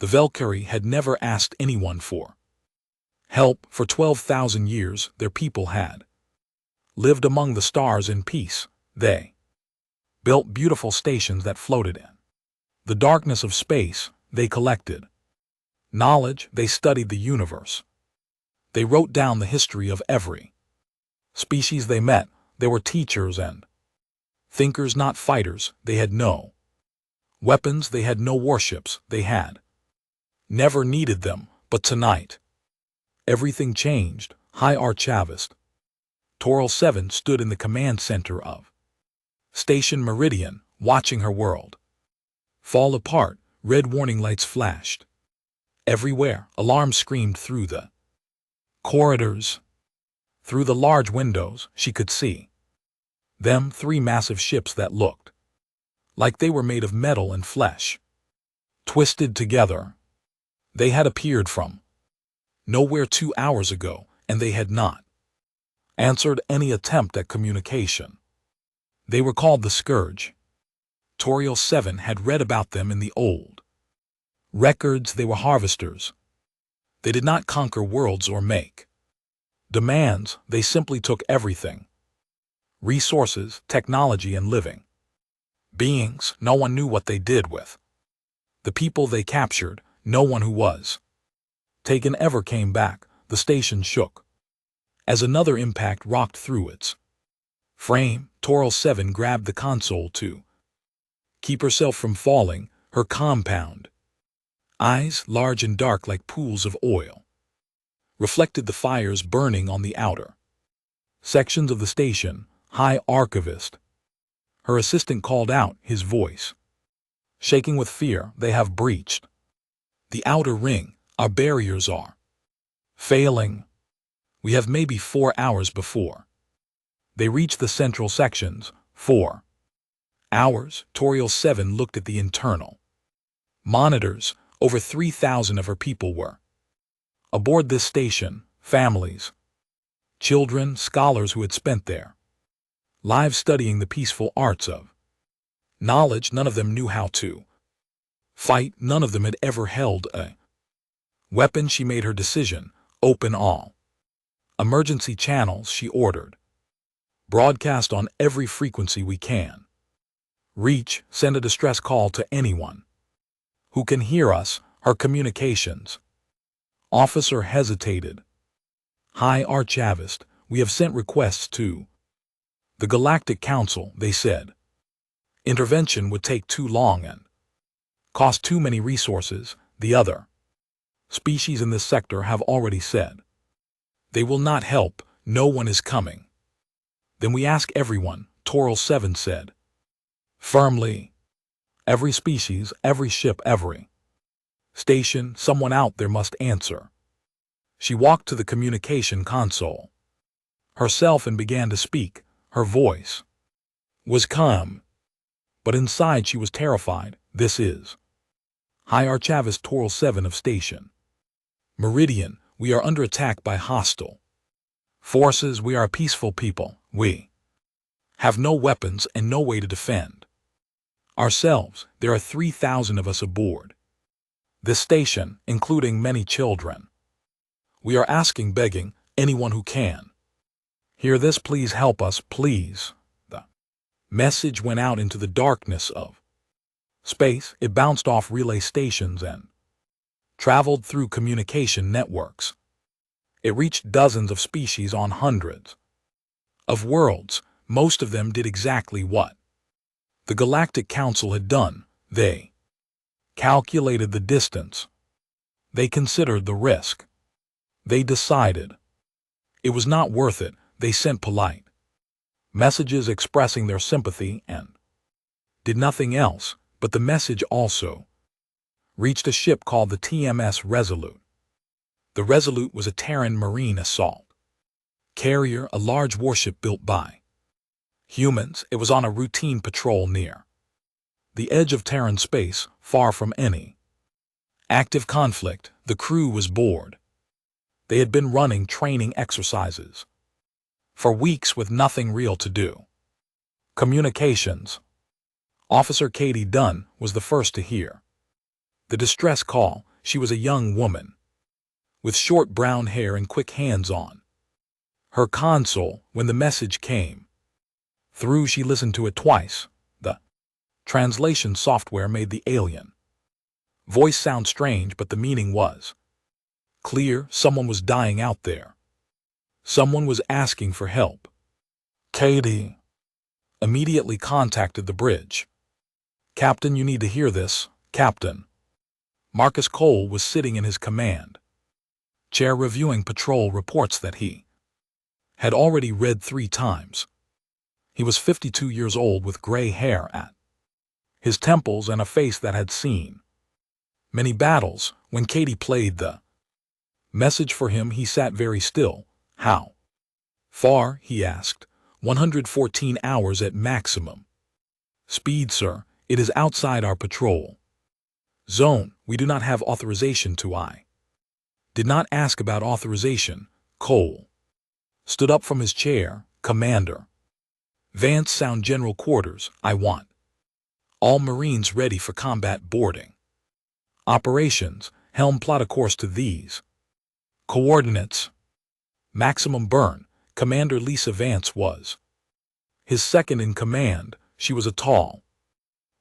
The Valkyrie had never asked anyone for help. For 12,000 years their people had lived among the stars in peace. They built beautiful stations that floated in the darkness of space. They collected knowledge. They studied the universe. They wrote down the history of every species they met. They were teachers and thinkers, not fighters. They had no weapons. They had no warships. They had never needed them. But tonight, everything changed. High Archivist Toral 7 stood in the command center of Station Meridian, watching her world fall apart. Red warning lights flashed everywhere. Alarms screamed through the corridors. Through the large windows, she could see them, 3 massive ships that looked like they were made of metal and flesh, twisted together. They had appeared from nowhere 2 hours ago, and they had not answered any attempt at communication. They were called the Scourge. Toral 7 had read about them in the old records. They were harvesters. They did not conquer worlds or make demands. They simply took everything: resources, technology, and living beings. No one knew what they did with the people they captured. No one who was taken ever came back. The station shook as another impact rocked through its frame. Toral 7 grabbed the console to keep herself from falling. Her compound eyes, large and dark like pools of oil, reflected the fires burning on the outer sections of the station. High Archivist, her assistant called out, his voice shaking with fear. They have breached the outer ring. Our barriers are failing. We have maybe 4 hours before they reach the central sections. 4 hours. Toral 7 looked at the internal monitors. Over 3,000 of her people were aboard this station. Families, children, scholars who had spent their lives studying the peaceful arts of knowledge. None of them knew how to fight. None of them had ever held a weapon. She made her decision. Open all emergency channels, she ordered. Broadcast on every frequency we can reach. Send a distress call to anyone who can hear us. Her communications officer hesitated. High Archivist, we have sent requests to the Galactic Council. They said intervention would take too long and cost too many resources. The other species in this sector have already said they will not help. No one is coming. Then we ask everyone, Toral 7 said firmly. Every species, every ship, every station, someone out there must answer. She walked to the communication console herself and began to speak. Her voice was calm, but inside she was terrified. This is High Archivist Toral 7 of Station Meridian. We are under attack by hostile forces. We are a peaceful people. We have no weapons and no way to defend ourselves. There are 3,000 of us aboard this station, including many children. We are asking, begging, anyone who can hear this, please help us, please. The message went out into the darkness of space. It bounced off relay stations and traveled through communication networks. It reached dozens of species on hundreds of worlds. Most of them did exactly what the Galactic Council had done. They calculated the distance. They considered the risk. They decided it was not worth it. They sent polite messages expressing their sympathy and did nothing else. But the message also reached a ship called the TMS Resolute. The Resolute was a Terran marine assault carrier, a large warship built by humans. It was on a routine patrol near the edge of Terran space, far from any active conflict. The crew was bored. They had been running training exercises for weeks with nothing real to do. Communications officer Katie Dunn was the first to hear The distress call, she was a young woman, with short brown hair and quick hands-on. Her console, when the message came through, she listened to it twice. The translation software made the alien voice sound strange, but the meaning was clear. Someone was dying out there. Someone was asking for help. Katie immediately contacted the bridge. Captain, you need to hear this, Captain. Marcus Cole was sitting in his command chair reviewing patrol reports that he had already read 3 times. He was 52 years old with gray hair at his temples and a face that had seen many battles. When Katie played the message for him, he sat very still. How far? He asked. 114 hours at maximum speed, sir. It is outside our patrol zone. We do not have authorization to. I did not ask about authorization. Cole stood up from his chair. Commander Vance, sound General Quarters. I want all Marines ready for combat boarding operations. Helm, plot a course to these coordinates. Maximum burn. Commander Lisa Vance was his second in command. She was a tall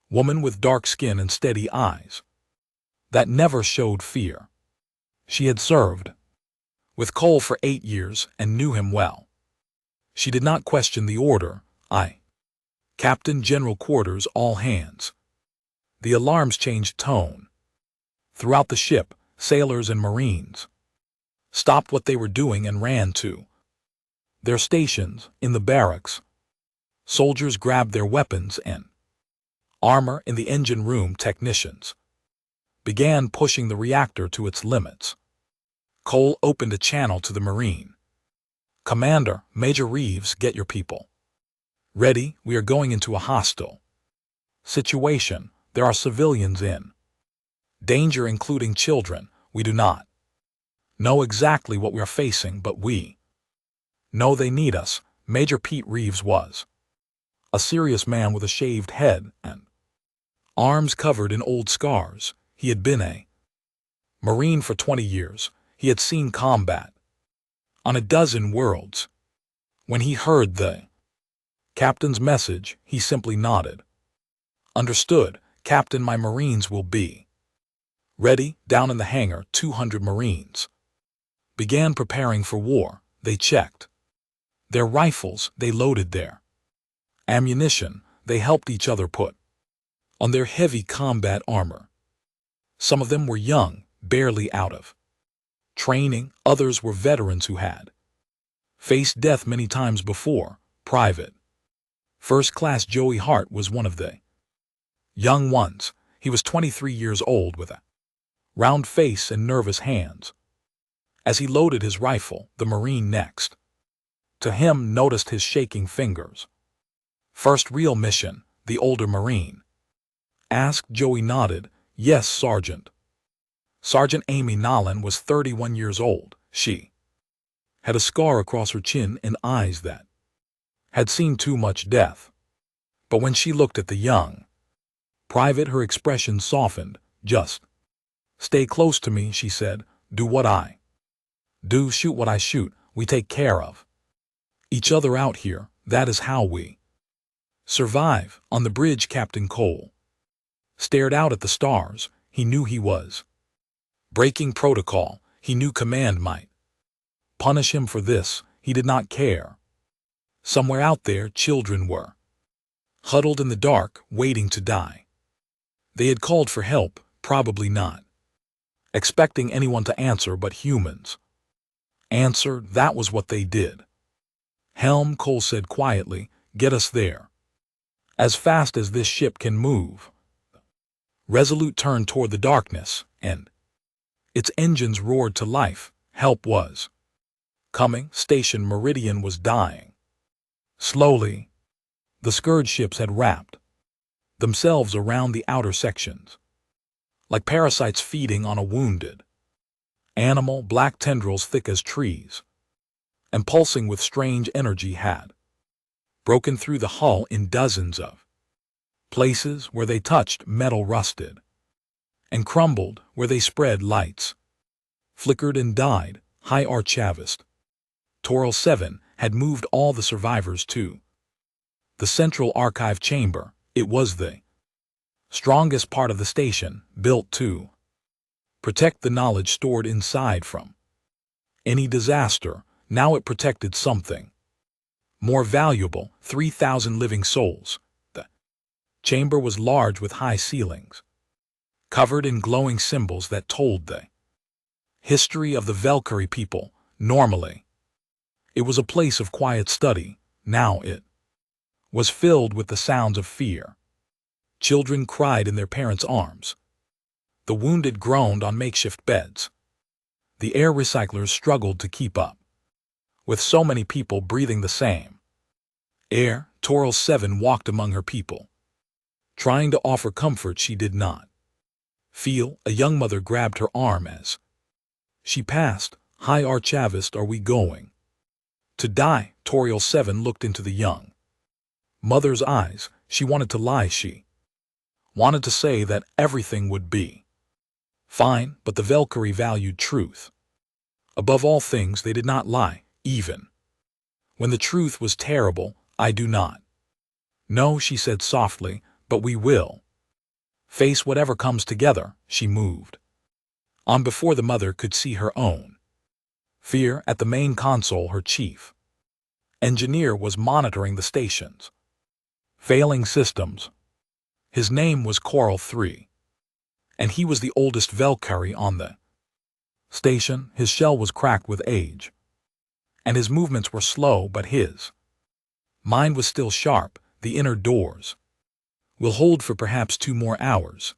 woman with dark skin and steady eyes that never showed fear. She had served with Cole for 8 years and knew him well. She did not question the order. Captain, General Quarters, all hands. The alarms changed tone. Throughout the ship, sailors and Marines stopped what they were doing and ran to their stations. In the barracks, soldiers grabbed their weapons and armor. In the engine room, technicians began pushing the reactor to its limits. Cole opened a channel to the Marine commander. Major Reeves, get your people ready. We are going into a hostile situation. There are civilians in danger, including children. We do not know exactly what we are facing, but we know they need us. Major Pete Reeves was a serious man with a shaved head and arms covered in old scars. He had been a Marine for 20 years. He had seen combat on a dozen worlds. When he heard the captain's message, he simply nodded. Understood, Captain. My Marines will be ready. Down in the hangar, 200 Marines began preparing for war. They checked their rifles. They loaded their ammunition. They helped each other put on their heavy combat armor. Some of them were young, barely out of training. Others were veterans who had faced death many times before. Private First Class Joey Hart was one of the young ones. He was 23 years old with a round face and nervous hands. As he loaded his rifle, the Marine next to him noticed his shaking fingers. First real mission? The older Marine asked. Joey nodded. Yes, Sergeant. Sergeant Amy Nolan was 31 years old. She had a scar across her chin and eyes that had seen too much death. But when she looked at the young private, her expression softened. Just stay close to me, she said. Do what I do, shoot what I shoot. We take care of each other out here. That is how we survive. On the bridge, Captain Cole stared out at the stars. He knew he was breaking protocol. He knew command might punish him for this. He did not care. Somewhere out there, children were huddled in the dark, waiting to die. They had called for help, probably not expecting anyone to answer, but humans answered. That was what they did. Helm, Cole said quietly, get us there as fast as this ship can move. Resolute turned toward the darkness, and its engines roared to life. Help was coming. Station Meridian was dying. Slowly, the Scourge ships had wrapped themselves around the outer sections, like parasites feeding on a wounded animal. Black tendrils thick as trees and pulsing with strange energy had broken through the hull in dozens of places. Where they touched, metal rusted and crumbled where they spread lights. Flickered and died, High Archavist. Toral 7 had moved all the survivors to the central archive chamber. It was the strongest part of the station, built to protect the knowledge stored inside from any disaster. Now it protected something more valuable, 3,000 living souls. The chamber was large with high ceilings, covered in glowing symbols that told the history of the Valkyrie people. Normally, it was a place of quiet study. Now it was filled with the sounds of fear. Children cried in their parents' arms. The wounded groaned on makeshift beds. The air recyclers struggled to keep up with so many people breathing the same air. Toral 7 walked among her people, trying to offer comfort she did not feel. A young mother grabbed her arm as she passed. High Archavist, are we going to die? Toral 7 looked into the young mother's eyes. She wanted to lie. She wanted to say that everything would be fine, but the Valkyrie valued truth. Above all things, they did not lie, even when the truth was terrible. I do not know, she said softly, but we will face whatever comes together. She moved on before the mother could see her own fear. At the main console, her chief engineer was monitoring the station's failing systems. His name was Coral 3, and he was the oldest Valkyrie on the station. His shell was cracked with age, and his movements were slow, but his mind was still sharp. The inner doors will hold for perhaps 2 more hours,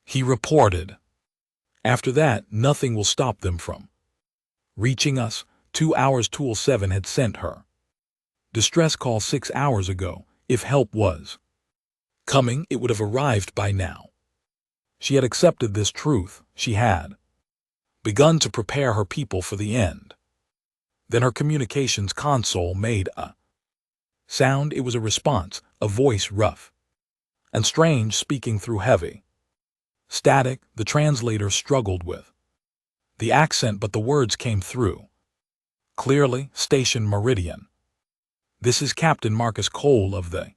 he reported. After that, nothing will stop them from reaching us. 2 hours. Tool 7 had sent her distress call 6 hours ago. If help was coming, it would have arrived by now. She had accepted this truth. She had begun to prepare her people for the end. Then her communications console made a sound. It was a response, a voice rough and strange, speaking through heavy static. The translator struggled with the accent, but the words came through clearly. Station Meridian. This is Captain Marcus Cole of the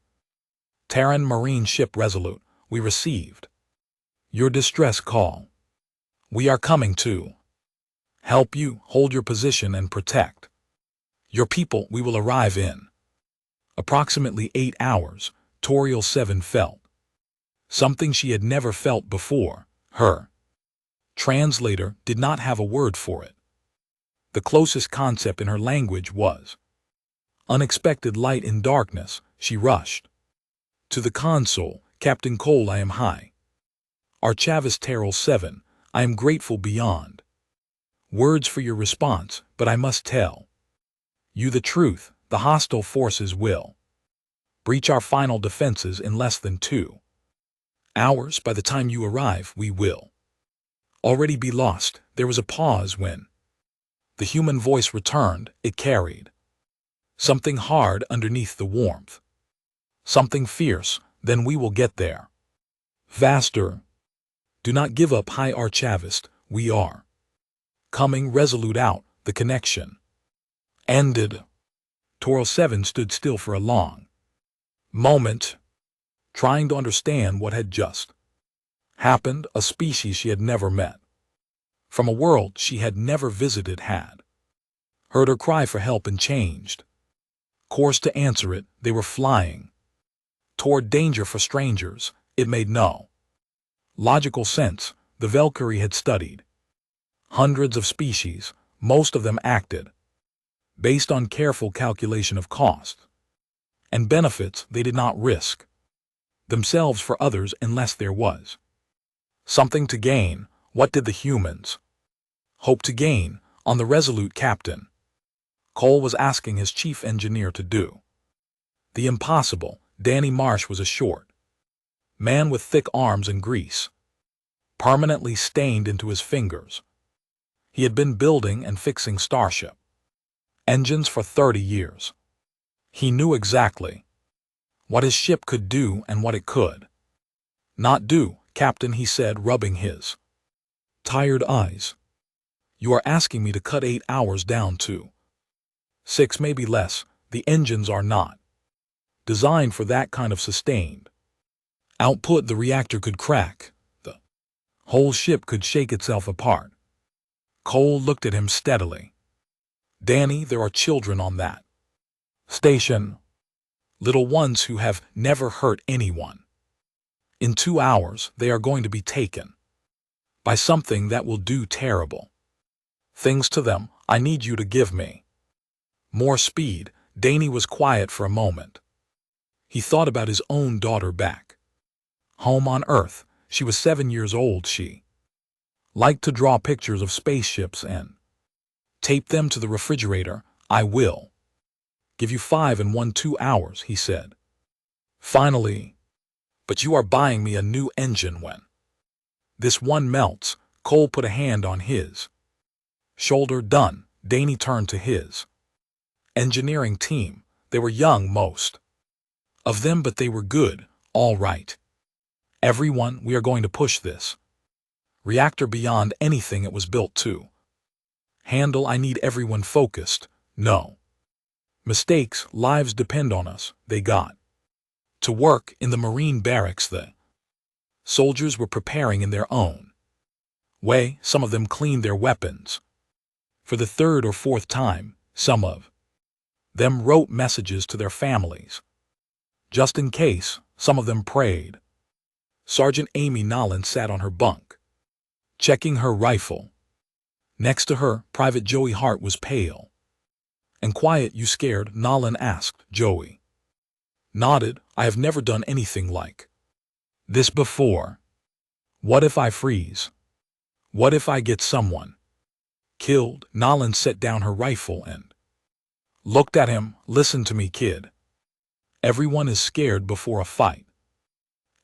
Terran Marine ship Resolute. We received your distress call. We are coming to help you. Hold your position and protect your people. We will arrive in approximately 8 hours. Toral 7 felt something she had never felt before. Her translator did not have a word for it. The closest concept in her language was unexpected light in darkness. She rushed to the console. Captain Cole, I am High Archavist Toral 7. I am grateful beyond words for your response, but I must tell you the truth. The hostile forces will breach our final defenses in less than 2 hours. By the time you arrive, we will already be lost. There was a pause. When the human voice returned, it carried something hard underneath the warmth, something fierce. Then we will get there faster. Do not give up, High Archavist. We are coming. Resolute out. The connection ended. Toral 7 stood still for a long moment, trying to understand what had just happened. A species she had never met, from a world she had never visited, had heard her cry for help and changed course to answer it. They were flying toward danger. For strangers, it made no logical sense. The Valkyrie had studied hundreds of species. Most of them acted based on careful calculation of cost and benefits. They did not risk themselves for others unless there was something to gain. What did the humans hope to gain on the Resolute? Captain Cole was asking his chief engineer to do the impossible. Danny Marsh was a short man with thick arms and grease permanently stained into his fingers. He had been building and fixing starship engines for 30 years. He knew exactly what his ship could do and what it could not do. Captain, he said, rubbing his tired eyes. You are asking me to cut 8 hours down to 6, maybe less. The engines are not designed for that kind of sustained output. The reactor could crack. The whole ship could shake itself apart. Cole looked at him steadily. Danny, there are children on that station. Little ones who have never hurt anyone. In 2 hours, they are going to be taken by something that will do terrible things to them. I need you to give me more speed. Danny was quiet for a moment. He thought about his own daughter back home on Earth. She was 7 years old. She liked to draw pictures of spaceships and tape them to the refrigerator. I will give you 5 in 2 hours, he said. Finally. But you are buying me a new engine when this one melts. Cole put a hand on his shoulder. Done. Danny turned to his engineering team. They were young, most of them, but they were good. All right. Everyone, we are going to push this reactor beyond anything it was built to handle. I need everyone focused. No mistakes. Lives depend on us. They got to work. In the Marine barracks, the soldiers were preparing in their own way. Some of them cleaned their weapons for the 3rd or 4th time. Some of them wrote messages to their families just in case. Some of them prayed. Sergeant Amy Nolan sat on her bunk, checking her rifle. Next to her, Private Joey Hart was pale and quiet. You scared? Nolan asked. Joey nodded. I have never done anything like this before. What if I freeze? What if I get someone killed? Nolan set down her rifle and looked at him. Listen to me, kid. Everyone is scared before a fight.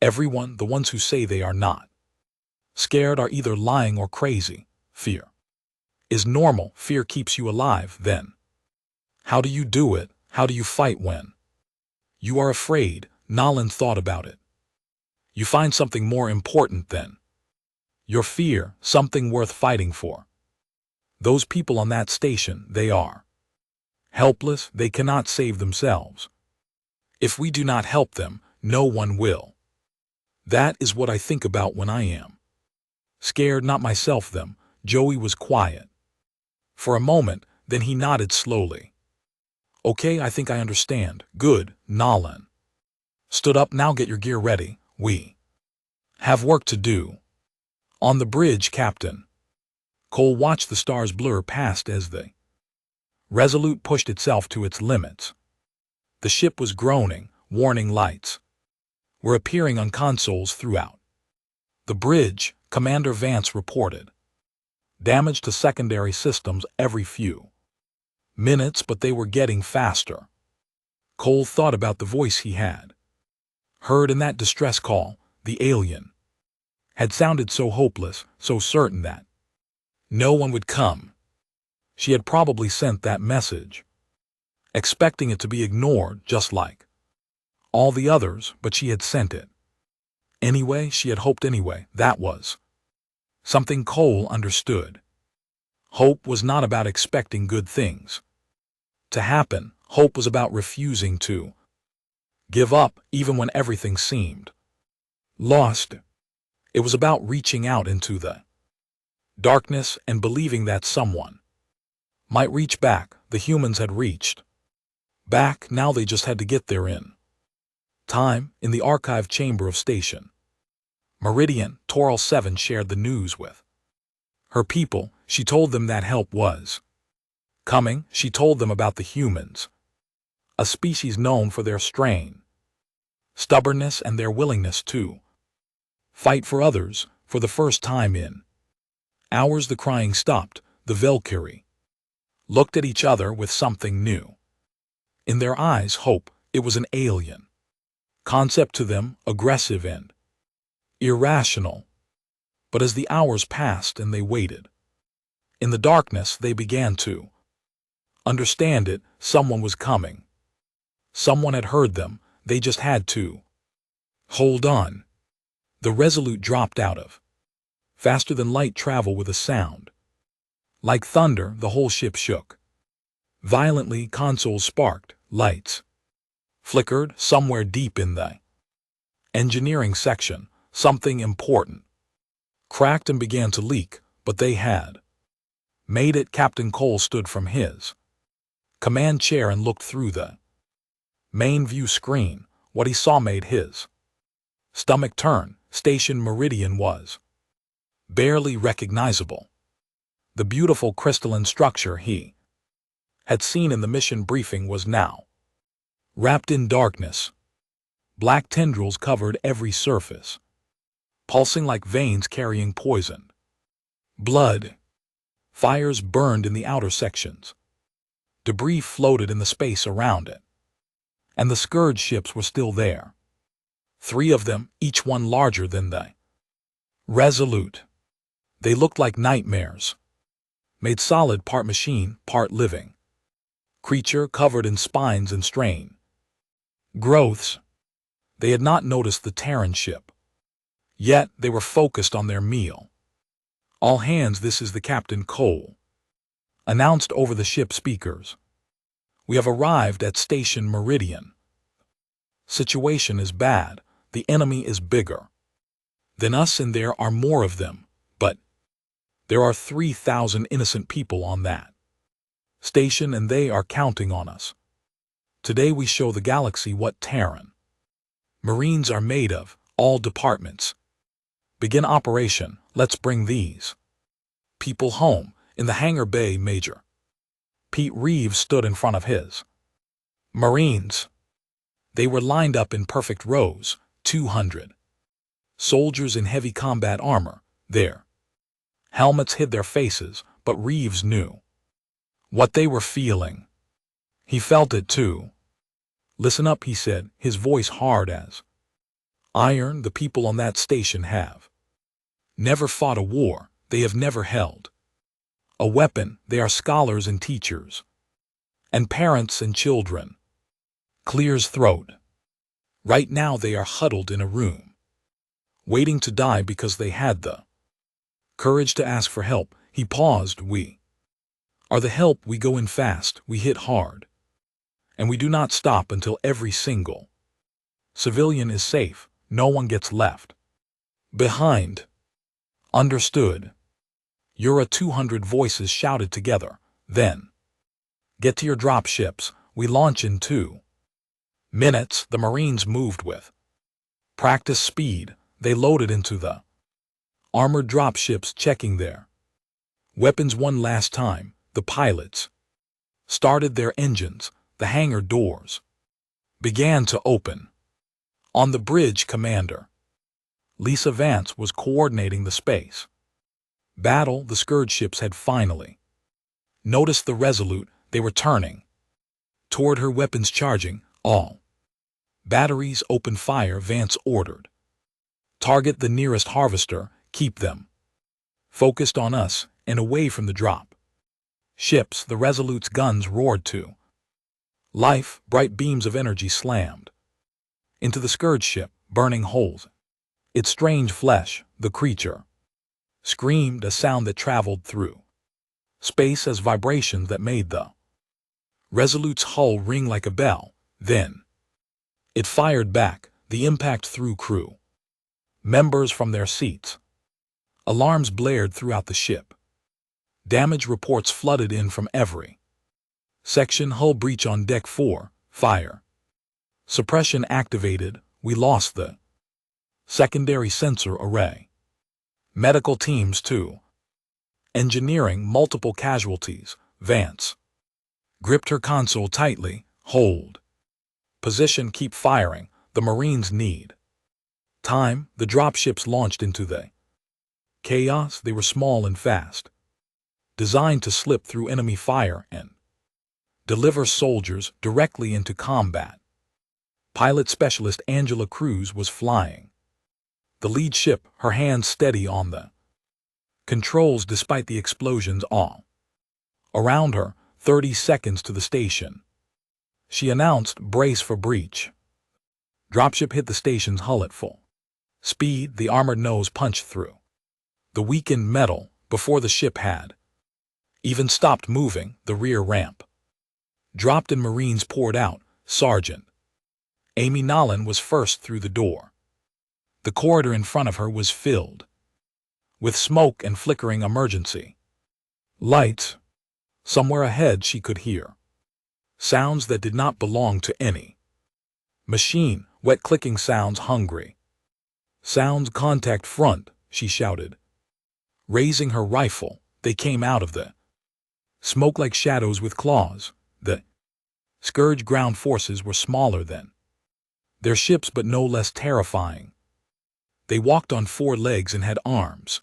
Everyone. The ones who say they are not scared are either lying or crazy. Fear is normal. Fear keeps you alive. Then how do you do it? How do you fight when you are afraid? Nolan thought about it. You find something more important than your fear, something worth fighting for. Those people on that station, they are helpless. They cannot save themselves. If we do not help them, no one will. That is what I think about when I am scared. Not myself, them. Joey was quiet for a moment, then he nodded slowly. Okay, I think I understand. Good. Nolan stood up. Now get your gear ready. We have work to do. On the bridge, Captain. Cole watched the stars blur past as the Resolute pushed itself to its limits. The ship was groaning. Warning lights were appearing on consoles throughout the bridge. Commander Vance reported damage to secondary systems every few minutes, but they were getting faster. Cole thought about the voice he had heard in that distress call. The alien had sounded so hopeless, so certain that no one would come. She had probably sent that message, expecting it to be ignored just like all the others, but she had sent it anyway. She had hoped anyway. That was something Cole understood. Hope was not about expecting good things to happen. Hope was about refusing to give up, even when everything seemed lost. It was about reaching out into the darkness and believing that someone might reach back. The humans had reached back. Now they just had to get there in time. In the archive chamber of Station Meridian, Toral 7 shared the news with her people. She told them that help was coming. She told them about the humans, a species known for their strain, stubbornness, and their willingness to fight for others. For the first time in hours, the crying stopped. The Valkyrie looked at each other with something new in their eyes. Hope. It was an alien concept to them, aggressive and irrational. But as the hours passed and they waited in the darkness, they began to understand it. Someone was coming. Someone had heard them. They just had to hold on. The Resolute dropped out of. Faster than light travel with a sound. Like thunder, the whole ship shook. Violently, consoles sparked, lights flickered somewhere deep in the engineering section. Something important cracked and began to leak, but they had made it. Captain Cole stood from his command chair and looked through the main view screen. What he saw made his stomach turn. Station Meridian was barely recognizable. The beautiful crystalline structure he had seen in the mission briefing was now wrapped in darkness. Black tendrils covered every surface, pulsing like veins carrying poison. Blood. Fires burned in the outer sections. Debris floated in the space around it. And the Scourge ships were still there. 3 of them, each one larger than the Resolute. They looked like nightmares. Made solid, part machine, part living creature covered in spines and strain growths. They had not noticed the Terran ship. Yet they were focused on their meal. All hands, this is the Captain Cole announced over the ship speakers. We have arrived at Station Meridian. Situation is bad. The enemy is bigger than us and there are more of them, but there are 3,000 innocent people on that station and they are counting on us. Today we show the galaxy what Terran Marines are made of. All departments begin operation. Let's bring these people home. In the hangar bay, Major Pete Reeves stood in front of his Marines. They were lined up in perfect rows, 200 soldiers in heavy combat armor. Their helmets hid their faces, but Reeves knew what they were feeling. He felt it too. Listen up, he said, his voice hard as iron. The people on that station have never fought a war. They have never held a weapon. They are scholars and teachers, and parents and children. Clears throat. Right now they are huddled in a room, waiting to die because they had the courage to ask for help. He paused. We are the help. We go in fast. We hit hard. And we do not stop until every single civilian is safe. No one gets left behind. Understood? Your 200 voices shouted together. Then get to your drop ships. We launch in 2 minutes. The Marines moved with practice speed. They loaded into the armored drop ships, checking their weapons one last time. The pilots started their engines. The hangar doors began to open. On the bridge, Commander Lisa Vance was coordinating the space battle. The Scourge ships had finally noticed the Resolute. They were turning toward her, weapons charging. All batteries open fire. Vance ordered. Target the nearest harvester. Keep them focused on us and away from the drop ships. The Resolute's guns roared to life. Bright beams of energy slammed into the Scourge ship, burning holes. Its strange flesh. The creature screamed, a sound that traveled through space as vibrations that made the Resolute's hull ring like a bell. Then it fired back. The impact threw crew members from their seats. Alarms blared throughout the ship. Damage reports flooded in from every section. Hull breach on deck 4. Fire suppression activated. We lost the secondary sensor array. Medical teams too. Engineering, multiple casualties. Vance gripped her console tightly. Hold position. Keep firing. The Marines need time. The dropships launched into the chaos. They were small and fast, designed to slip through enemy fire and deliver soldiers directly into combat. Pilot specialist Angela Cruz was flying the lead ship, her hands steady on the controls despite the explosions all around her. 30 seconds to the station. She announced, brace for breach. Dropship hit the station's hull at full Speed, the armored nose punched through the weakened metal before the ship had even stopped moving. The rear ramp dropped and Marines poured out. Sergeant Amy Nolan was first through the door. The corridor in front of her was filled with smoke and flickering emergency lights. Somewhere ahead she could hear sounds that did not belong to any machine, wet clicking sounds, hungry sounds. Contact front, she shouted. Raising her rifle, they came out of the smoke like shadows with claws. The Scourge ground forces were smaller than their ships but no less terrifying. They walked on 4 legs and had arms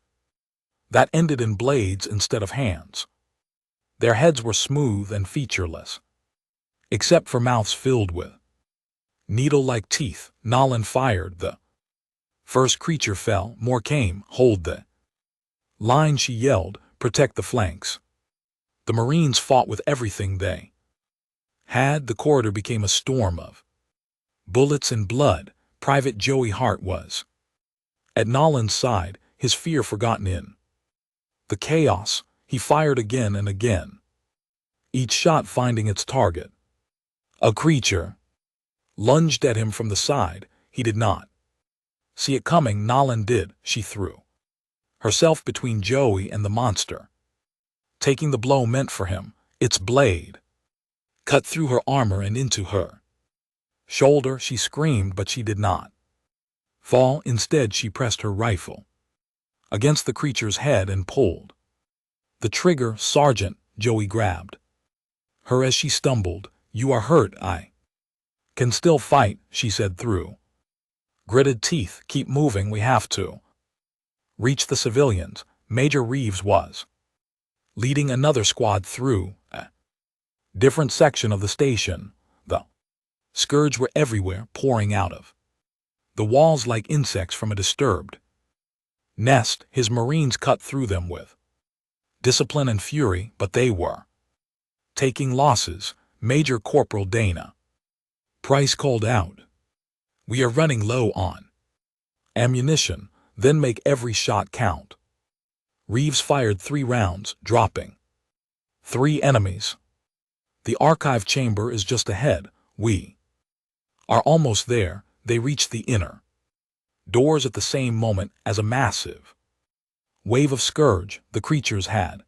that ended in blades instead of hands. Their heads were smooth and featureless, except for mouths filled with needle-like teeth. Nolan fired. The first creature fell. More came. Hold the line, she yelled. Protect the flanks. The Marines fought with everything they had. The corridor became a storm of bullets and blood. Private Joey Hart was at Nolan's side, his fear forgotten in the chaos. He fired again and again, each shot finding its target. A creature lunged at him from the side. He did not see it coming. Nolan did. She threw herself between Joey and the monster, taking the blow meant for him. Its blade cut through her armor and into her shoulder. She screamed, but she did not fall. Instead, she pressed her rifle against the creature's head and pulled the trigger. Sergeant, Joey grabbed her as she stumbled. You are hurt. I can still fight, she said through gritted teeth. Keep moving. We have to reach the civilians. Major Reeves was leading another squad through a different section of the station. The Scourge were everywhere, pouring out of the walls like insects from a disturbed nest. His Marines cut through them with discipline and fury, but they were taking losses. Major Corporal Dana Price called out, "We are running low on ammunition, then make every shot count." Reeves fired 3 rounds, dropping 3 enemies. The archive chamber is just ahead. We are almost there. They reached the inner doors at the same moment as a massive wave of Scourge, the creatures had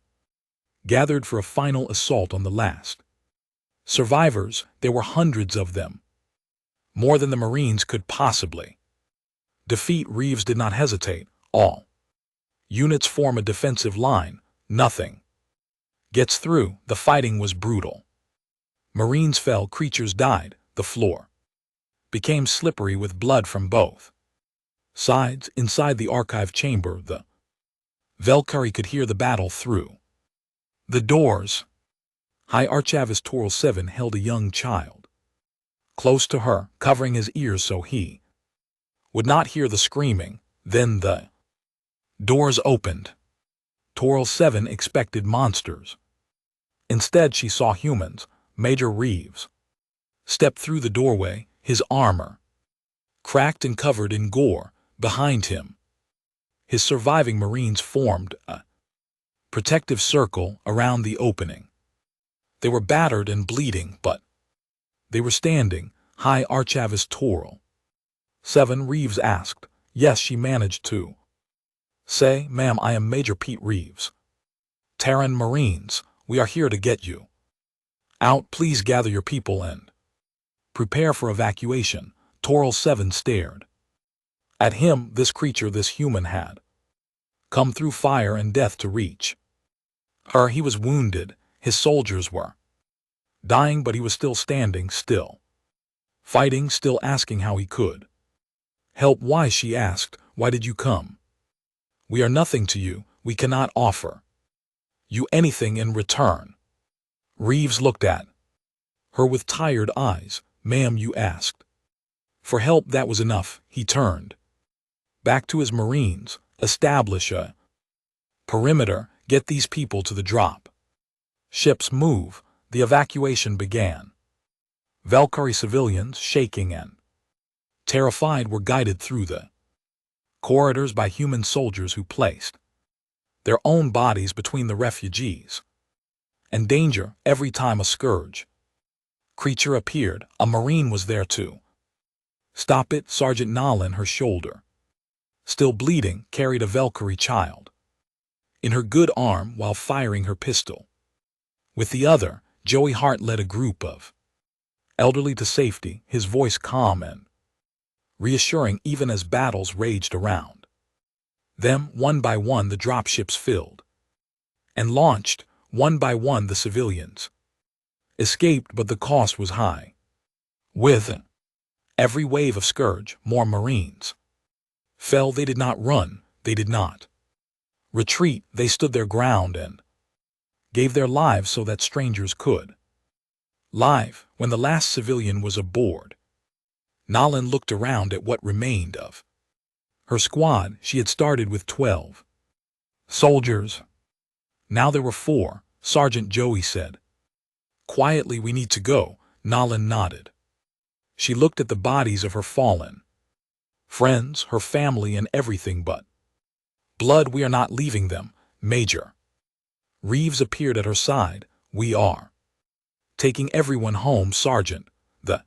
gathered for a final assault on the last survivors. There were hundreds of them, more than the Marines could possibly defeat. Reeves did not hesitate. All units form a defensive line. Nothing gets through. The fighting was brutal. Marines fell, creatures died. The floor became slippery with blood from both sides. Inside the archive chamber, the Valkyrie could hear the battle through the doors. High Archivist Toral 7 held a young child close to her, covering his ears so he would not hear the screaming. Then the doors opened. Toral 7 expected monsters. Instead, she saw humans. Major Reeves stepped through the doorway, his armor cracked and covered in gore. Behind him, his surviving Marines formed a protective circle around the opening. They were battered and bleeding, but they were standing. High Archivist Toral 7 Reeves asked. Yes, she managed to say, "Ma'am, I am Major Pete Reeves. Terran Marines, we are here to get you out. Please gather your people and prepare for evacuation." Toral 7 stared at him. This creature, this human, had come through fire and death to reach her. He was wounded. His soldiers were dying, but he was still standing, still fighting, still asking how he could help. "Why?" she asked. "Why did you come? We are nothing to you. We cannot offer you anything in return." Reeves looked at her with tired eyes. "Ma'am, you asked for help. That was enough." He turned back to his Marines. "Establish a perimeter. Get these people to the drop ships. Move." The evacuation began. Valkyrie civilians, shaking and terrified, were guided through the corridors by human soldiers who placed their own bodies between the refugees, and danger every time a scourge creature appeared. A Marine was there too. Stop it, Sergeant Nolan, her shoulder, still bleeding, carried a Valkyrie child in her good arm while firing her pistol. With the other, Joey Hart led a group of elderly to safety, his voice calm and reassuring even as battles raged around them. One by one the dropships filled and launched. One by one the civilians escaped, but the cost was high. With every wave of scourge, more Marines fell. They did not run, they did not retreat, they stood their ground and gave their lives so that strangers could live. When the last civilian was aboard, Nolan looked around at what remained of her squad. She had started with 12 soldiers. Now there were 4, Sergeant Joey said quietly. We need to go. Nolan nodded. She looked at the bodies of her fallen friends, her family, and everything but blood. We are not leaving them. Major Reeves appeared at her side. We are taking everyone home, Sergeant. The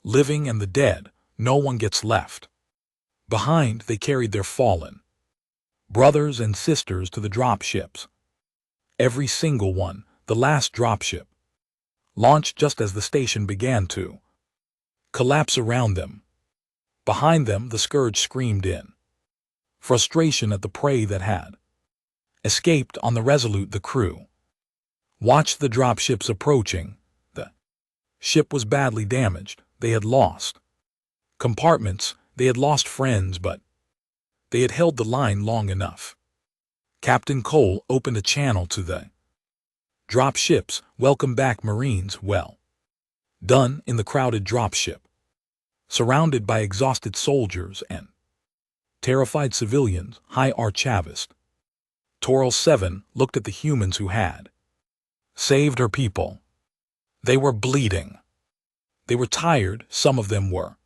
living and the dead, no one gets left behind. They carried their fallen brothers and sisters to the dropships. Every single one. The last dropship launched just as the station began to collapse around them. Behind them, the scourge screamed in frustration at the prey that had escaped. On the Resolute, the crew watched the dropships approaching. The ship was badly damaged. They had lost compartments, they had lost friends, but they had held the line long enough. Captain Cole opened a channel to the dropships. Welcome back, Marines. Well done. In the crowded dropship, surrounded by exhausted soldiers and terrified civilians, High Archivist Toral 7 looked at the humans who had saved her people. They were bleeding. They were tired. Some of them were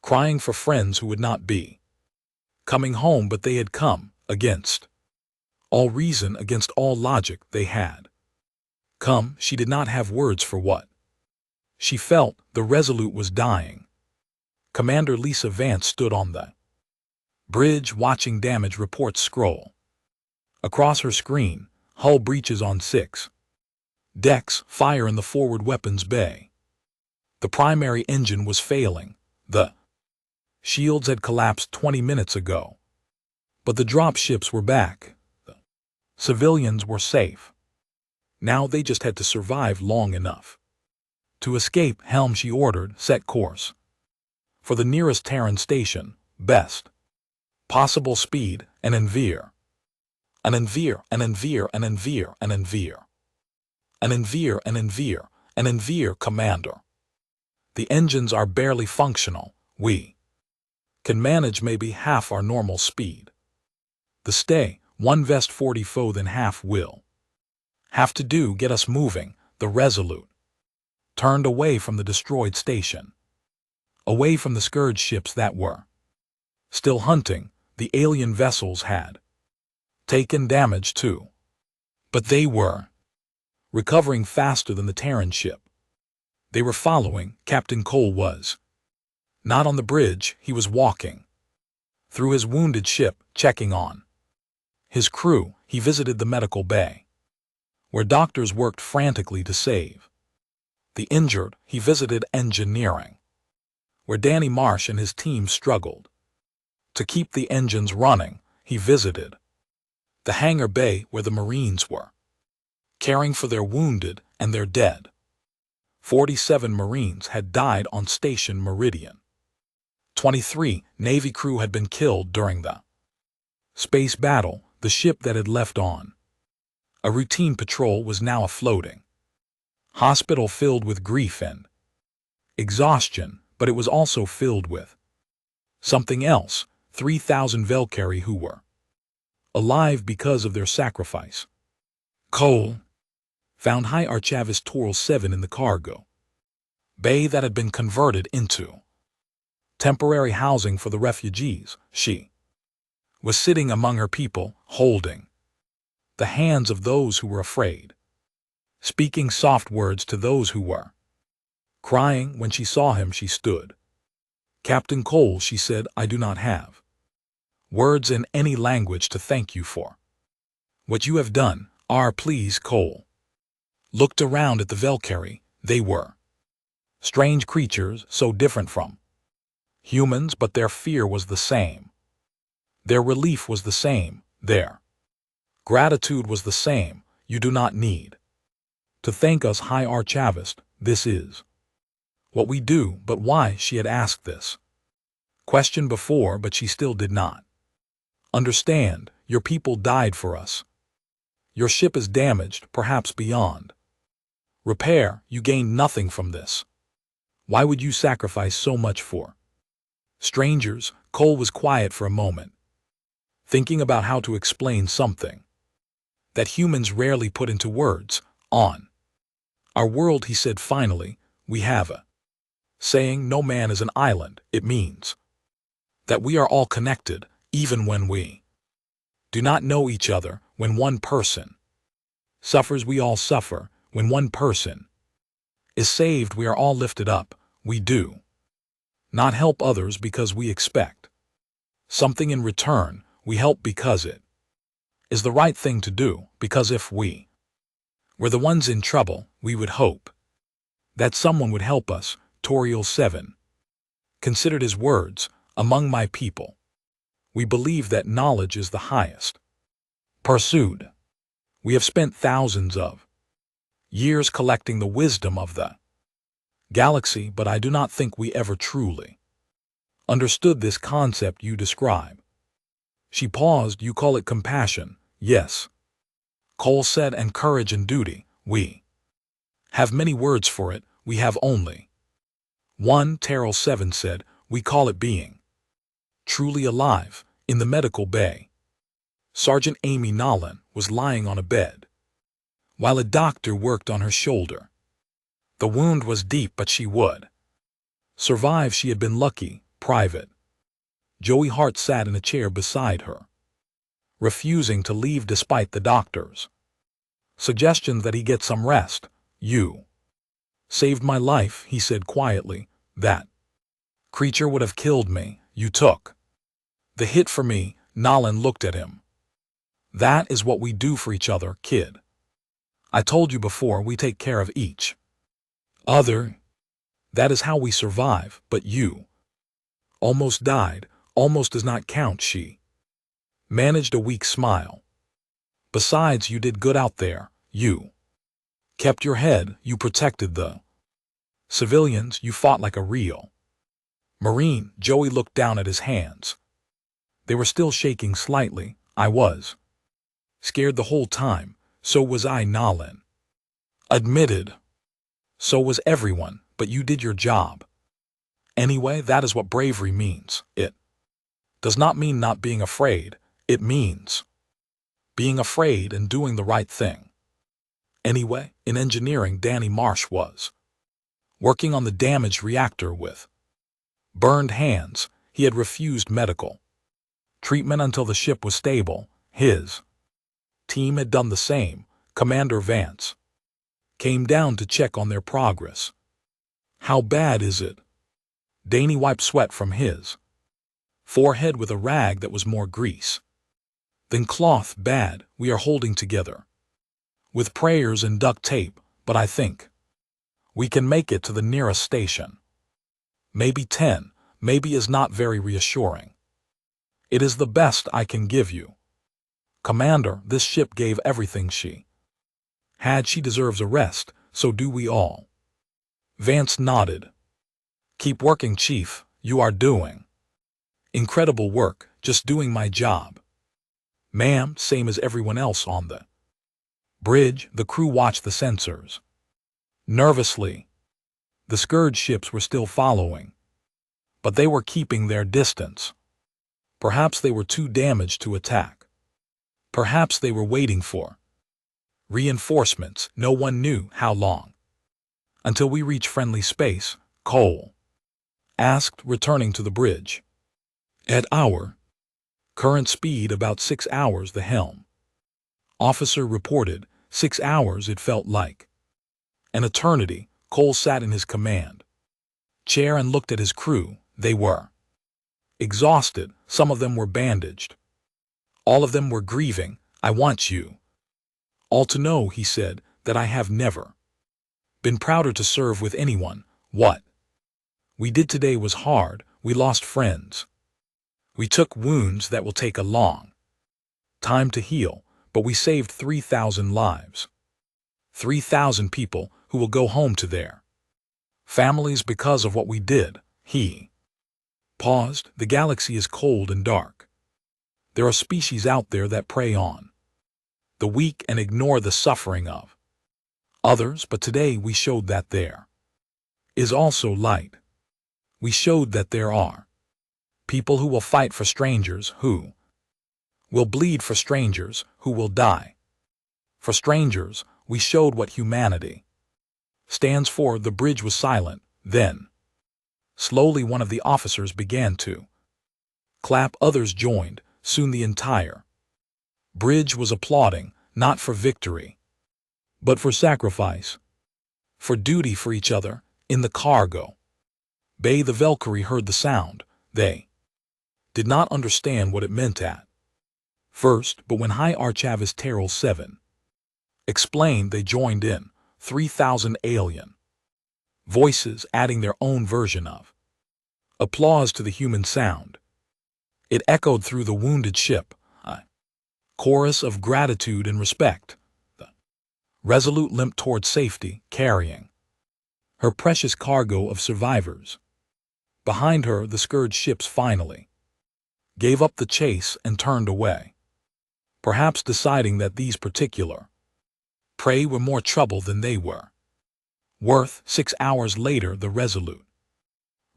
crying for friends who would not be coming home, but they had come against all reason, against all logic. They had come. She did not have words for what she felt. The Resolute was dying. Commander Lisa Vance stood on the bridge watching damage reports scroll across her screen. Hull breaches on 6 decks, fire in the forward weapons bay. The primary engine was failing. The shields had collapsed 20 minutes ago. But the dropships were back. The civilians were safe. Now they just had to survive long enough to escape. Helm, she ordered. Set course for the nearest Terran station. Best possible speed. An enveer. An enveer. An enveer. An enveer. An enveer. An enveer. An enveer. An enveer, Commander. The engines are barely functional. We can manage maybe half our normal speed. The stay, 1 Vest 40 foe, then half will have to do. Get us moving. The Resolute turned away from the destroyed station, away from the scourge ships that were still hunting. The alien vessels had taken damage too, but they were recovering faster than the Terran ship they were following. Captain Cole was not on the bridge. He was walking through his wounded ship, checking on his crew. He visited the medical bay, where doctors worked frantically to save the injured. He visited engineering, where Danny Marsh and his team struggled to keep the engines running. He visited the hangar bay, where the Marines were caring for their wounded and their dead. 47 Marines had died on Station Meridian. 23 Navy crew had been killed during the space battle. The ship that had left on a routine patrol was now a floating hospital filled with grief and exhaustion, but it was also filled with something else. 3,000 Valkyrie who were alive because of their sacrifice. Cole found High Archivist Toral 7 in the cargo bay that had been converted into temporary housing for the refugees. She was sitting among her people, holding the hands of those who were afraid, speaking soft words to those who were crying. When she saw him, she stood. Captain Cole, she said, I do not have words in any language to thank you for what you have done. Please, Cole looked around at the Valkyrie. They were strange creatures, so different from humans, but their fear was the same. Their relief was the same. Their gratitude was the same. You do not need to thank us, High Archavist. This is what we do. But why? She had asked this question before, but she still did not understand. Your people died for us. Your ship is damaged, perhaps beyond repair. You gained nothing from this. Why would you sacrifice so much for strangers? Cole was quiet for a moment, thinking about how to explain something that humans rarely put into words. On our world, he said finally, we have a saying, no man is an island. It means that we are all connected, even when we do not know each other. When one person suffers, we all suffer. When one person is saved, we are all lifted up. We do not help others because we expect something in return. We help because it is the right thing to do, because if we were the ones in trouble, we would hope that someone would help us. Toriel 7 considered his words. Among my people, we believe that knowledge is the highest pursued. We have spent thousands of years collecting the wisdom of the galaxy, but I do not think we ever truly understood this concept you describe. She paused. You call it compassion? Yes, Cole said, and courage and duty. We have many words for it. We have only one. Terrell 7 said, we call it being truly alive. In the medical bay, Sergeant Amy Nolan was lying on a bed while a doctor worked on her shoulder. The wound was deep, but she would survive. She had been lucky. Private Joey Hart sat in a chair beside her, refusing to leave despite the doctor's suggestions that he get some rest. You saved my life, he said quietly. That creature would have killed me. You took the hit for me. Nolan looked at him. That is what we do for each other, kid. I told you before, we take care of each other. That is how we survive. But you almost died. Almost does not count. She managed a weak smile. Besides, you did good out there. You kept your head. You protected the civilians. You fought like a real Marine. Joey looked down at his hands. They were still shaking slightly. I was scared the whole time. So was I, Nolan admitted. So was everyone, but you did your job. Anyway, that is what bravery means. It does not mean not being afraid. It means being afraid and doing the right thing. Anyway, in engineering, Danny Marsh was working on the damaged reactor with burned hands. He had refused medical treatment until the ship was stable. His team had done the same. Commander Vance came down to check on their progress. How bad is it? Danny wiped sweat from his forehead with a rag that was more grease than cloth. Bad. We are holding together with prayers and duct tape, but I think we can make it to the nearest station. Maybe 10, maybe is not very reassuring. It is the best I can give you. Commander, this ship gave everything she had. She deserves a rest, so do we all. Vance nodded. Keep working, Chief. You are doing incredible work. Just doing my job. Ma'am, same as everyone else on the bridge. The crew watched the sensors nervously. The Scourge ships were still following, but they were keeping their distance. Perhaps they were too damaged to attack. Perhaps they were waiting for reinforcements. No one knew how long. Until we reach friendly space, Cole asked, returning to the bridge. At our Current speed about 6 hours the helm. Officer reported, 6 hours it felt like. An eternity. Cole sat in his command chair and looked at his crew. They were exhausted. Some of them were bandaged. All of them were grieving. I want you all to know, he said, that I have never been prouder to serve with anyone. What we did today was hard. We lost friends. We took wounds that will take a long time to heal, but we saved 3,000 lives. 3,000 people who will go home to their families because of what we did. He paused. The galaxy is cold and dark. There are species out there that prey on the weak and ignore the suffering of others, but today we showed that there is also light. We showed that there are people who will fight for strangers, who will bleed for strangers, who will die for strangers. We showed what humanity stands for. The bridge was silent. Then, slowly one of the officers began to clap. Others joined. Soon the entire bridge was applauding, not for victory, but for sacrifice, for duty for each other. In the cargo bay, the Valkyrie heard the sound. They did not understand what it meant at first, but when High Archavis Terral 7 explained, they joined in. 3,000 alien voices adding their own version of applause to the human sound. It echoed through the wounded ship, a chorus of gratitude and respect. The Resolute limped toward safety, carrying her precious cargo of survivors. Behind her, the scourged ships finally gave up the chase and turned away, perhaps deciding that these particular prey were more trouble than they were worth. 6 hours later, the Resolute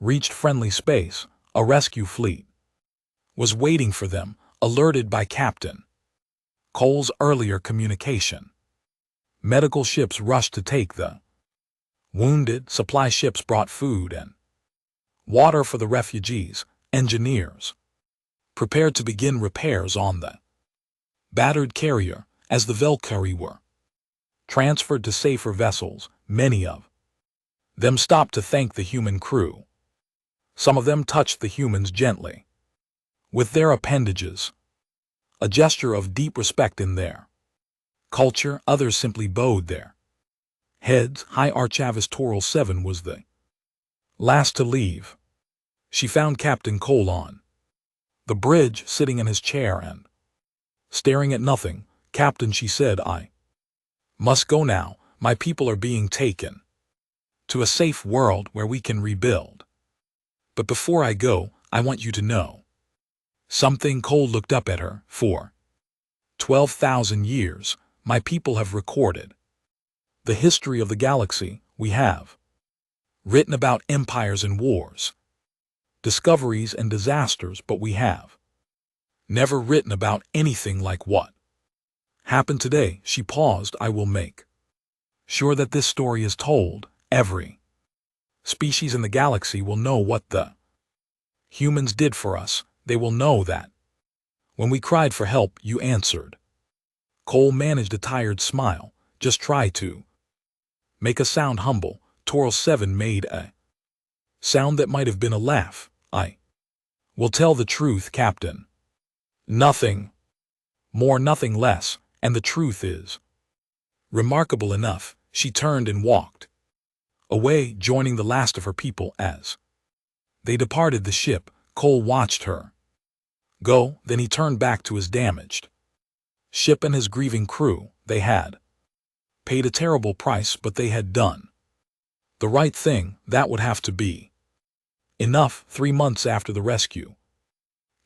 reached friendly space. A rescue fleet was waiting for them, alerted by Captain Cole's earlier communication. Medical ships rushed to take the wounded. Supply ships brought food and water for the refugees. Engineers prepared to begin repairs on the battered carrier. As the Valkyrie were transferred to safer vessels, many of them stopped to thank the human crew. Some of them touched the humans gently with their appendages, a gesture of deep respect in their culture. Others simply bowed their heads. High Archavis Terral 7 was the last to leave. She found Captain Cole on the bridge, sitting in his chair and staring at nothing. Captain, she said, I must go now. My people are being taken to a safe world where we can rebuild. But before I go, I want you to know something. Cole looked up at her. For 12,000 years, my people have recorded the history of the galaxy. We have written about empires and wars, discoveries and disasters, but we have never written about anything like what happened today. She paused. I will make sure that this story is told. Every species in the galaxy will know what the humans did for us. They will know that when we cried for help, you answered. Cole managed a tired smile. Just try to make a sound humble. Terral 7 made a sound that might have been a laugh. I will tell the truth, Captain. Nothing more, nothing less, and the truth is remarkable enough. She turned and walked away, joining the last of her people. As they departed the ship, Cole watched her go. Then he turned back to his damaged ship and his grieving crew. They had paid a terrible price, but they had done the right thing. That would have to be enough. 3 months after the rescue,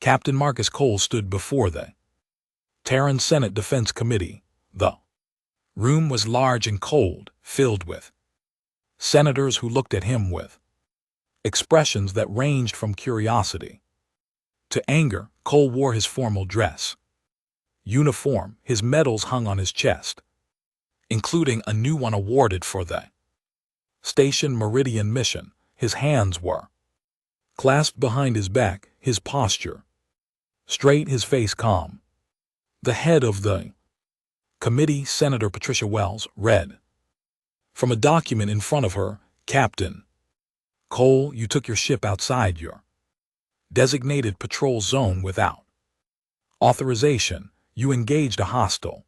Captain Marcus Cole stood before the Terran Senate Defense Committee. The room was large and cold, filled with senators who looked at him with expressions that ranged from curiosity to anger. Cole wore his formal dress uniform. His medals hung on his chest, including a new one awarded for the Station Meridian mission. His hands were clasped behind his back, his posture Straight, his face calm. The head of the committee, Senator Patricia Wells, read from a document in front of her, Captain Cole, you took your ship outside your designated patrol zone without authorization. You engaged a hostile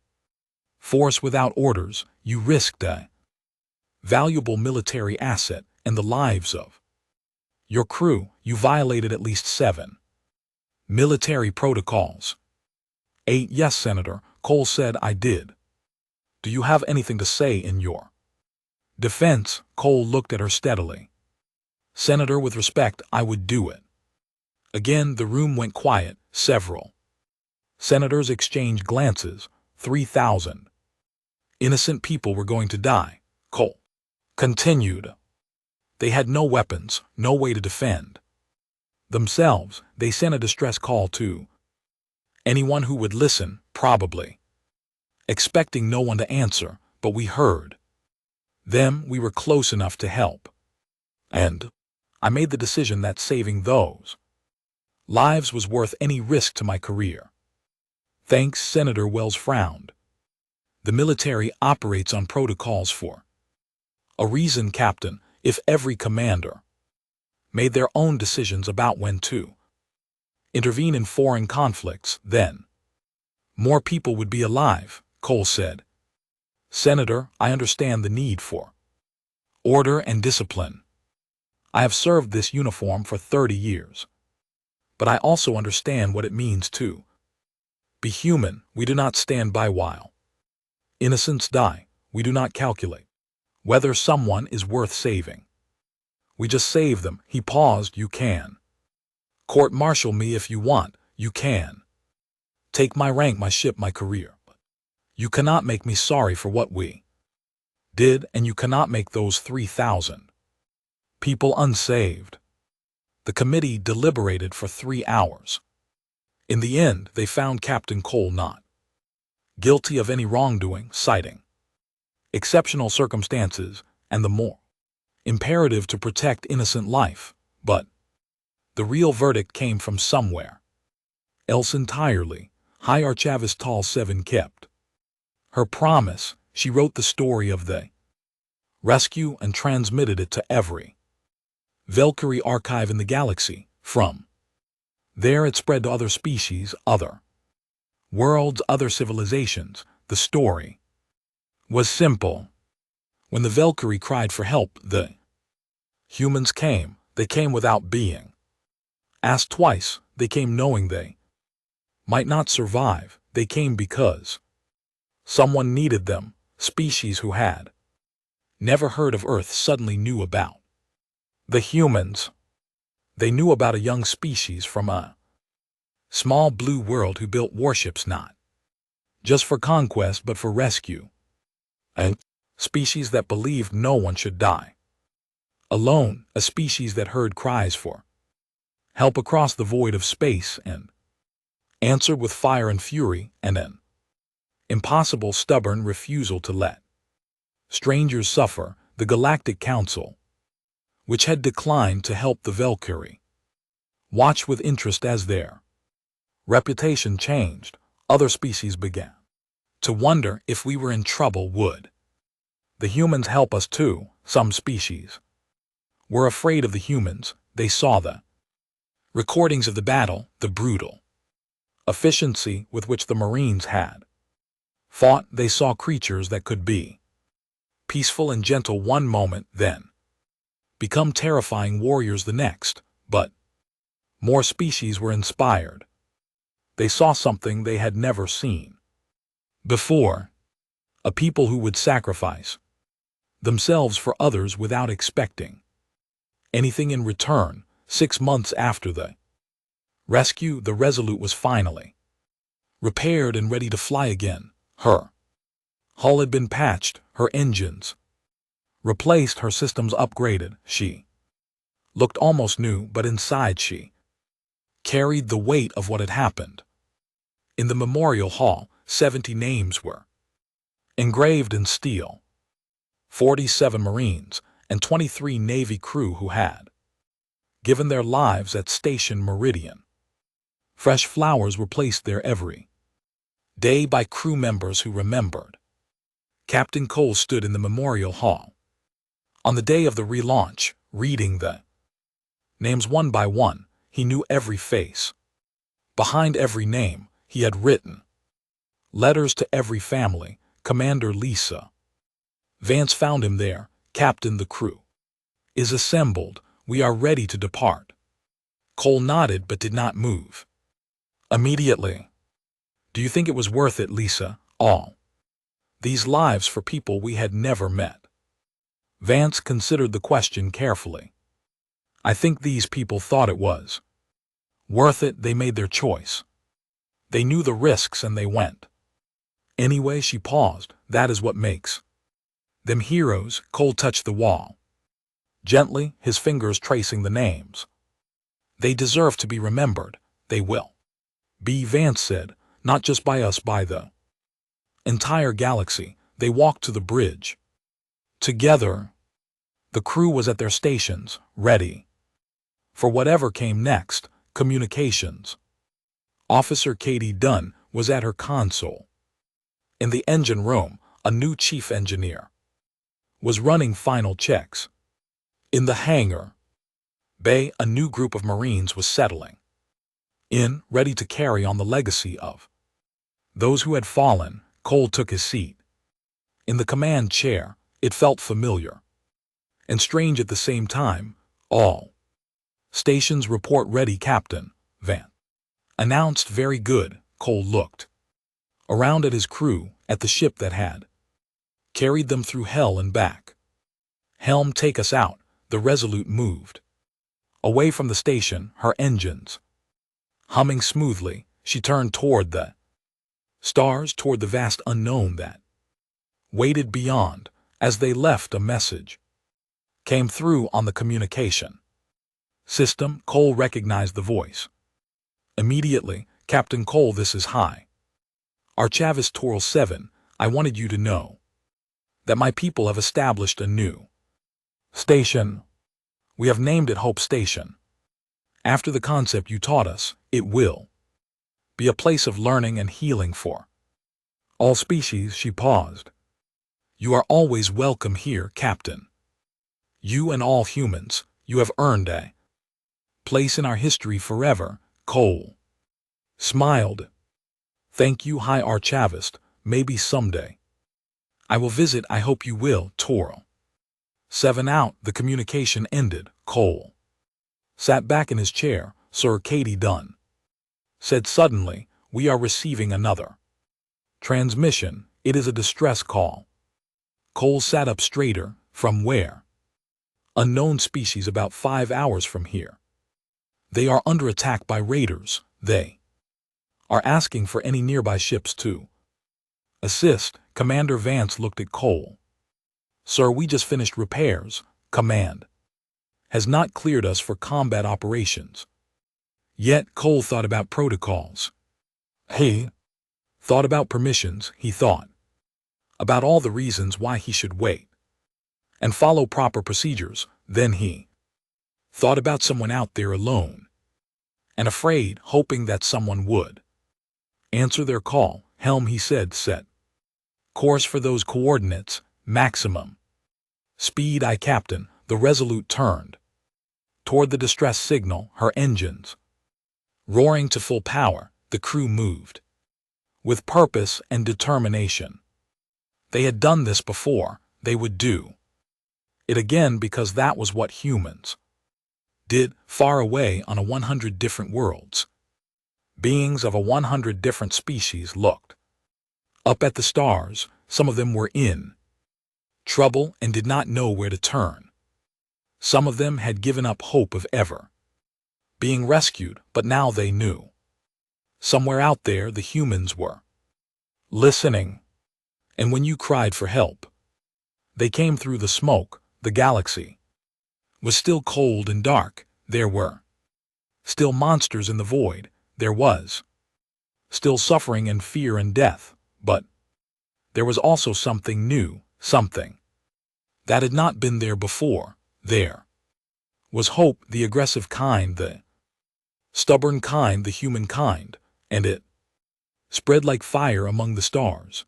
force without orders. You risked a valuable military asset and the lives of your crew. You violated at least 7 military protocols. 8. Yes, Senator, Cole said, I did. Do you have anything to say in your defense? Cole looked at her steadily. Senator, with respect, I would do it. Again, the room went quiet. Several senators exchanged glances. 3,000 innocent people were going to die, Cole continued. They had no weapons, no way to defend themselves. They sent a distress call to anyone who would listen, probably expecting no one to answer, but we heard them. We were close enough to help. And I made the decision that saving those lives was worth any risk to my career. Thanks, Senator Wells frowned. The military operates on protocols for a reason, Captain. If every commander made their own decisions about when to intervene in foreign conflicts, then more people would be alive, Cole said. Senator, I understand the need for order and discipline. I have served this uniform for 30 years. But I also understand what it means to be human. We do not stand by while innocents die. We do not calculate whether someone is worth saving. We just save them. He paused. You can court-martial me if you want. You can take my rank, my ship, my career. You cannot make me sorry for what we did, and you cannot make those 3,000 people unsaved. The committee deliberated for 3 hours. In the end, they found Captain Cole not guilty of any wrongdoing, citing exceptional circumstances and the more imperative to protect innocent life. But the real verdict came from somewhere else entirely. High Archivist Tall 7 kept her promise. She wrote the story of the rescue and transmitted it to every Valkyrie archive in the galaxy. From there it spread to other species, other worlds, other civilizations. The story was simple. When the Valkyrie cried for help, the humans came. They came without being asked twice. They came knowing they might not survive. They came because someone needed them. Species who had never heard of Earth suddenly knew about the humans. They knew about a young species from a small blue world who built warships not just for conquest but for rescue. A species that believed no one should die alone. A species that heard cries for help across the void of space and answered with fire and fury, and an impossible, stubborn refusal to let strangers suffer. The Galactic Council, which had declined to help the Valkyrie, watched with interest as their reputation changed. Other species began to wonder if we were in trouble. Would the humans help us too? Some species were afraid of the humans. They saw the recordings of the battle, the brutal efficiency with which the Marines had fought. They saw creatures that could be peaceful and gentle one moment, then become terrifying warriors the next. But more species were inspired. They saw something they had never seen before. A people who would sacrifice themselves for others without expecting anything in return. 6 months after the rescue, the Resolute was finally repaired and ready to fly again. Her hull had been patched, her engines replaced, her systems upgraded. She looked almost new, but inside she carried the weight of what had happened. In the memorial hall, 70 names were engraved in steel. 47 Marines and 23 Navy crew who had given their lives at Station Meridian. Fresh flowers were placed there every day by crew members who remembered. Captain Cole stood in the memorial hall on the day of the relaunch, reading the names one by one. He knew every face. Behind every name, he had written letters to every family. Commander Lisa Vance found him there. Captain, the crew is assembled. We are ready to depart. Cole nodded but did not move. Immediately. Do you think it was worth it, Lisa? All these lives for people we had never met? Vance considered the question carefully. I think these people thought it was worth it. They made their choice. They knew the risks and they went. Anyway, she paused. That is what makes them heroes. Cole touched the wall gently, his fingers tracing the names. They deserve to be remembered. They will be, Vance said, not just by us, by the entire galaxy. They walked to the bridge together. The crew was at their stations, ready for whatever came next. Communications Officer Katie Dunn was at her console. In the engine room, a new chief engineer was running final checks. In the hangar bay, a new group of Marines was settling in, ready to carry on the legacy of those who had fallen. Cole took his seat in the command chair. It felt familiar and strange at the same time. All stations report ready, Captain Van announced. Very good. Cole looked around at his crew, at the ship that had carried them through hell and back. Helm, take us out. The Resolute moved away from the station, her engines humming smoothly. She turned toward the stars, toward the vast unknown that waited beyond. As they left, a message came through on the communication system. Cole recognized the voice immediately. Captain Cole, this is High Archavis Toral 7. I wanted you to know that my people have established a new station. We have named it Hope Station, after the concept you taught us. It will be a place of learning and healing for all species. She paused. You are always welcome here, Captain. You and all humans. You have earned a place in our history forever. Cole smiled. Thank you, High Archavist. Maybe someday I will visit. I hope you will. Toral 7 out. The communication ended. Cole sat back in his chair. Sir, Katie Dunn said suddenly, we are receiving another transmission. It is a distress call. Cole sat up straighter. From where? Unknown species about 5 hours from here. They are under attack by raiders. They are asking for any nearby ships to assist. Commander Vance looked at Cole. Sir, we just finished repairs. Command has not cleared us for combat operations yet. Cole thought about protocols. He thought about permissions. He thought about all the reasons why he should wait and follow proper procedures. Then he thought about someone out there alone and afraid, hoping that someone would answer their call. Helm, he said, set course for those coordinates. Maximum speed. Aye, Captain. The Resolute turned toward the distress signal, her engines roaring to full power. The crew moved with purpose and determination. They had done this before. They would do it again, because that was what humans did. Far away on a 100 different worlds, beings of a 100 different species looked up at the stars. Some of them were in trouble and did not know where to turn. Some of them had given up hope of ever being rescued, but now they knew somewhere out there the humans were listening. And when you cried for help, they came through the smoke. The galaxy was still cold and dark. There were still monsters in the void. There was still suffering and fear and death. But there was also something new, something that had not been there before. There was hope, the aggressive kind, the stubborn kind the humankind, and it spread like fire among the stars.